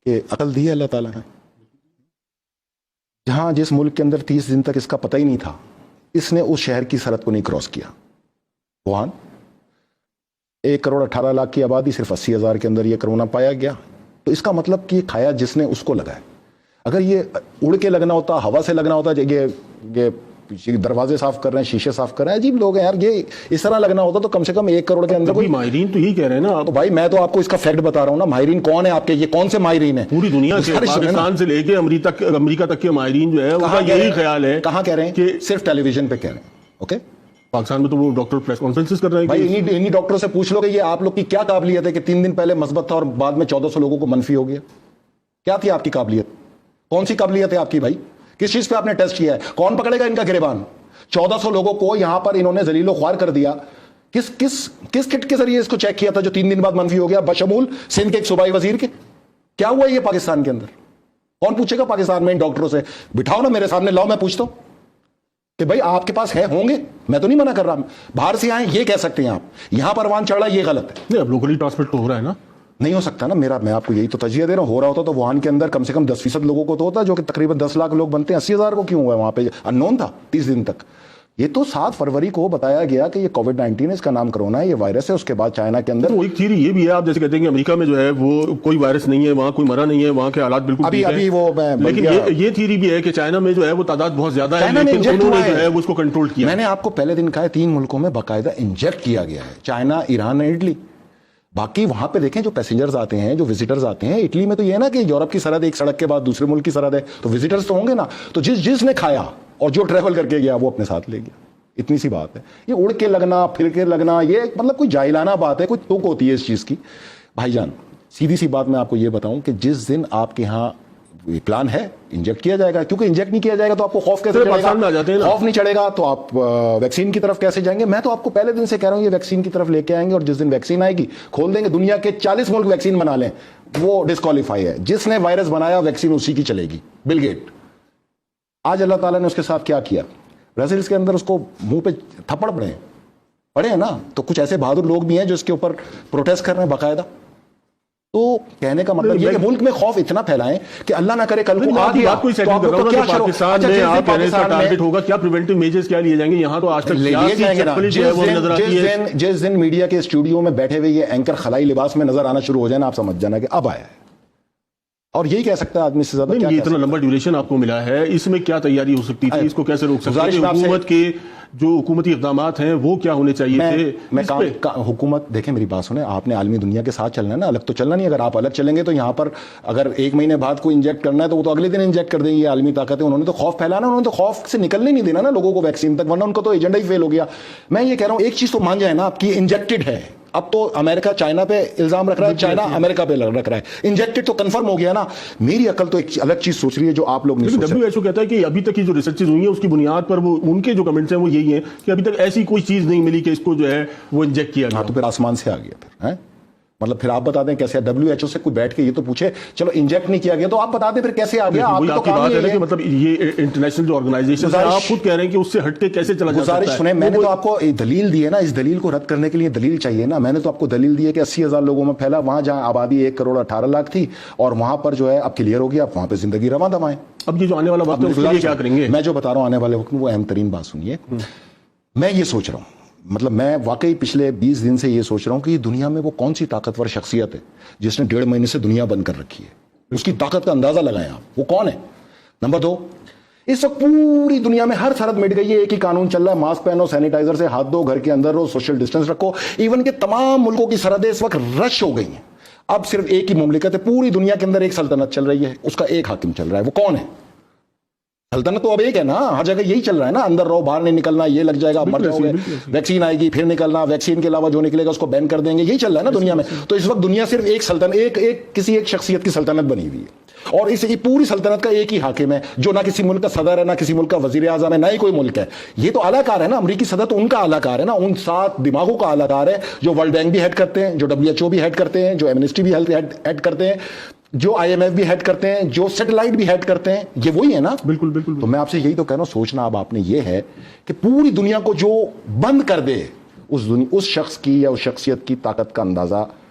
کہ عقل دی ہے اللہ تعالیٰ نے. جہاں جس ملک کے اندر 30 دن تک اس کا پتہ ہی نہیں تھا, اس نے اس شہر کی سرحد کو نہیں کراس کیا. وہاں 1,18,00,000 کی آبادی, صرف 80,000 کے اندر یہ کرونا پایا گیا. تو اس کا مطلب کہ کھایا جس نے اس کو لگا ہے. اگر یہ اڑ کے لگنا ہوتا, ہوا سے لگنا ہوتا, یہ دروازے صاف کر رہے ہیں, شیشے صاف کر رہے ہیں, عجیب لوگ ہیں یار, یہ اس طرح لگنا ہوتا تو کم سے کم 1 کروڑ کے اندر کوئی. ماہرین تو یہی کہہ رہے ہیں نا. تو بھائی میں تو آپ کو اس کا فیکٹ بتا رہا ہوں نا. ماہرین کون ہیں آپ کے, یہ کون سے ماہرین ہیں؟ پوری دنیا کے, پاکستان سے لے کے امریکہ تک کے ماہرین جو ہے ان کا یہی خیال ہے. کہاں کہہ رہے ہیں؟ کہ صرف ٹیلی ویژن پہ کہہ رہے ہیں. اوکے, پاکستان میں تو وہ ڈاکٹر پریس کانفرنسز کر رہے ہیں. بھائی انہی ڈاکٹروں سے پوچھ لو کہ یہ آپ لوگ کی کیا قابلیت ہے کہ 3 دن پہلے مثبت تھا اور بعد میں 1400 لوگوں کو منفی ہو گیا. کیا تھی آپ کی قابلیت؟ کون سی قابلیت ہے آپ کی بھائی؟ کس چیز پہ آپ نے ٹیسٹ کیا ہے؟ کون پکڑے گا ان کا گریبان؟ 1400 لوگوں کو یہاں پر انہوں نے ذلیل و خوار کر دیا. کس کٹ کے ذریعے اس کو چیک کیا تھا جو 3 دن بعد منفی ہو گیا, بشمول سندھ کے ایک صوبائی وزیر کے؟ کیا ہوا یہ پاکستان کے اندر؟ کون پوچھے گا پاکستان میں ان ڈاکٹروں سے؟ بٹھاؤ نا میرے سامنے, لاؤ میں پوچھتا ہوں کہ بھائی آپ کے پاس ہے, ہوں گے, میں تو نہیں منع کر رہا. باہر سے آئیں یہ کہہ سکتے ہیں آپ, یہاں پر وہاں چڑھ رہا یہ غلط ہے. نہیں, اب لوکلی ٹرانسمٹ تو ہو رہا ہے نا. نہیں ہو سکتا نا میرا, میں آپ کو یہی تو تجزیہ دے رہا ہوں. ہو رہا ہوتا تو ووہان کے اندر کم سے کم 10% لوگوں کو تو ہوتا, جو کہ تقریباً 10 لاکھ لوگ بنتے ہیں. 80,000 کو کیوں ہوا ہے وہاں پہ؟ ان نون تھا 30 دن تک. یہ تو 7 فروری کو بتایا گیا کہ یہ کووڈ-19 ہے, اس کا نام کرونا ہے, یہ وائرس ہے. اس کے بعد چائنا کے اندر تو ایک تھیوری یہ بھی ہے, آپ جیسے کہتے ہیں کہ امریکہ میں جو ہے وہ کوئی وائرس نہیں ہے, وہاں کوئی مرا نہیں ہے, وہاں کے حالات بالکل ٹھیک ہیں. لیکن یہ تھیوری بھی ہے کہ چائنا میں جو ہے وہ تعداد بہت زیادہ ہے, لیکن انہوں نے جو ہے وہ اس کو کنٹرول کیا. میں نے آپ کو پہلے دن کہا ہے 3 ملکوں میں باقاعدہ انجیکٹ کیا گیا ہے, چائنا, ایران, اٹلی. باقی وہاں پہ دیکھیں جو پیسنجرز آتے ہیں, جو وزٹرز آتے ہیں, اٹلی میں تو یہ ہے نا کہ یورپ کی سرحد ایک سڑک کے بعد دوسرے ملک کی سرحد ہے, تو وزٹرز تو ہوں گے نا. تو جس نے کھایا اور جو ٹریول کر کے گیا وہ اپنے ساتھ لے گیا. اتنی سی بات ہے. یہ اڑ کے لگنا, پھر کے لگنا, یہ مطلب کوئی جاہلانہ بات ہے, کوئی توک ہوتی ہے اس چیز کی. بھائی جان سیدھی سی بات میں آپ کو یہ بتاؤں کہ جس دن آپ کے یہاں پلان ہے انجیکٹ کیا جائے گا, کیونکہ انجیکٹ نہیں کیا جائے گا تو آپ کو خوف کیسے چڑھے گا؟ خوف نہیں چڑھے گا تو آپ ویکسین کی طرف کیسے جائیں گے؟ میں تو آپ کو پہلے دن سے کہہ رہا ہوں یہ ویکسین کی طرف لے کے آئیں گے, اور جس دن ویکسین آئے گی کھول دیں گے. دنیا کے 40 ملک ویکسین بنا لیں, وہ ڈسکوالیفائی ہے. جس نے وائرس بنایا ویکسین اسی کی چلے گی. Bill Gate. آج اللہ تعالیٰ نے اس کے ساتھ کیا کیا؟ برازیل کے اندر اس کو منہ پہ تھپڑ پڑے ہیں نا. تو کچھ ایسے بہادر لوگ بھی ہیں جو اس کے اوپر پروٹیسٹ کر رہے ہیں باقاعدہ. تو کہنے کا مطلب یہ کہ ملک میں خوف اتنا پھیلائیں کہ اللہ نہ کرے کل کو آ گیا تو کیا پاکستان میں آپ کہنے کا ٹارگٹ ہوگا, کیا پریونٹیو میجرز کیا لیے جائیں گے؟ یہاں تو آج تک جس دن میڈیا کے اسٹوڈیو میں بیٹھے ہوئے یہ اینکر خلائی لباس میں نظر آنا شروع ہو جائے نا, آپ سمجھ جانا کہ اب آیا ہے. اور یہی کہہ سکتا ہے آدمی سے زیادہ. یہ اتنا لمبا ڈیوریشن آپ کو ملا ہے, اس میں کیا تیاری ہو سکتی تھی؟ اس کو کیسے روک سکتے ہیں؟ حکومت کے جو حکومتی اقدامات ہیں وہ کیا ہونے چاہیے تھے؟ حکومت دیکھیں میری بات سنیں, آپ نے عالمی دنیا کے ساتھ چلنا ہے نا, الگ تو چلنا نہیں. اگر آپ الگ چلیں گے تو یہاں پر اگر 1 مہینے بعد کوئی انجیکٹ کرنا ہے تو وہ تو اگلے دن انجیکٹ کر دیں گے. یہ عالمی طاقت ہے, انہوں نے تو خوف پھیلانا, انہوں نے تو خوف سے نکلنے نہیں دینا نا لوگوں کو ویکسین تک, ورنہ ان کا تو ایجنڈا ہی فیل ہو گیا. میں یہ کہہ رہا ہوں ایک چیز تو مان جائے نا آپ کی, انجیکٹڈ ہے. اب تو امریکہ چائنا پہ الزام رکھ رہا ہے, چائنا امریکہ پہ رکھ رہا ہے. انجیکٹڈ تو کنفرم ہو گیا نا. میری عقل تو ایک الگ چیز سوچ رہی ہے جو آپ لوگ نہیں سوچ رہے. WHO کہتا ہے کہ ابھی تک کی جو ریسرچز ہوئی ہیں اس کی بنیاد پر وہ ان کے جو کمنٹس ہیں وہ یہی ہیں کہ ابھی تک ایسی کوئی چیز نہیں ملی کہ اس کو جو ہے وہ انجیکٹ کیا گیا. تو پھر آسمان سے آ گیا پھر, مطلب پھر آپ بتا دیں کیسے. WHO سے کوئی بیٹھ کے یہ تو پوچھے چلو انجیکٹ نہیں کیا گیا تو آپ بتا دیں پھر کیسے آ گیا. آپ تو کام یہ ہے مطلب یہ انٹرنیشنل جو آرگنائزیشن ہے آپ خود کہہ رہے ہیں کہ اس سے ہٹ کے کیسے چلا جا سکتا ہے. سنیں, میں نے تو آپ کو دلیل دی ہے نا, اس دلیل کو رد کرنے کے لیے دلیل چاہیے نا. میں نے تو آپ کو دلیل دی ہے کہ 80,000 لوگوں میں پھیلا, وہاں جہاں آبادی 1,18,00,000 تھی اور وہاں پر جو ہے اب کلیئر ہو گیا, اب وہاں پہ زندگی رواں دمائیں. اب یہ جو آنے والا وقت ہے اس کے لیے کیا کریں گے؟ میں جو بتا رہا ہوں آنے والے وقت میں وہ اہم ترین بات سنیے. میں یہ سوچ رہا ہوں, مطلب میں واقعی پچھلے 20 دن سے یہ سوچ رہا ہوں کہ یہ دنیا میں وہ کون سی طاقتور شخصیت ہے جس نے 1.5 مہینے سے دنیا بند کر رکھی ہے. اس کی طاقت کا اندازہ لگائیں آپ, وہ کون ہے. نمبر 2, اس وقت پوری دنیا میں ہر سرحد مٹ گئی ہے, ایک ہی قانون چل رہا ہے, ماسک پہنو, سینیٹائزر سے ہاتھ دھو, گھر کے اندر رہو, سوشل ڈسٹینس رکھو. ایون کہ تمام ملکوں کی سرحدیں اس وقت رش ہو گئی ہیں. اب صرف ایک ہی مملکت ہے پوری دنیا کے اندر, ایک سلطنت چل رہی ہے, اس کا ایک حاکم چل رہا ہے. وہ کون ہے؟ سلطنت تو اب ایک ہے نا, ہر جگہ یہی چل رہا ہے نا, اندر رہو, باہر نہیں نکلنا, یہ لگ جائے گا مر جاؤ گے, ویکسین آئے گی پھر نکلنا, ویکسین کے علاوہ جو نکلے گا اس کو بین کر دیں گے, یہی چل رہا ہے نا دنیا میں. تو اس وقت دنیا صرف ایک سلطنت, کسی ایک شخصیت کی سلطنت بنی ہوئی ہے, اور اس پوری سلطنت کا ایک ہی حاکم ہے جو نہ کسی ملک کا صدر ہے, نہ کسی ملک کا وزیر اعظم ہے, نہ ہی کوئی ملک ہے. یہ تو اعلیٰ کار ہے نا, امریکی صدر تو ان کا اعلیٰ کار ہے نا, ان 7 دماغوں کا اعلیٰ کار ہے جو ورلڈ بینک بھی ہیڈ کرتے ہیں, جو WHO بھی ہیڈ کرتے ہیں, جو ایمنسٹی بھی ہیڈ کرتے ہیں, جو IMF بھی ہیڈ کرتے ہیں, جو سیٹلائٹ بھی ہیڈ کرتے ہیں. یہ وہی ہے نا. بالکل بالکل. تو میں آپ سے یہی تو کہہ رہا ہوں, سوچنا اب آپ نے یہ ہے کہ پوری دنیا کو جو بند کر دے اس شخص کی یا اس شخصیت کی طاقت کا اندازہ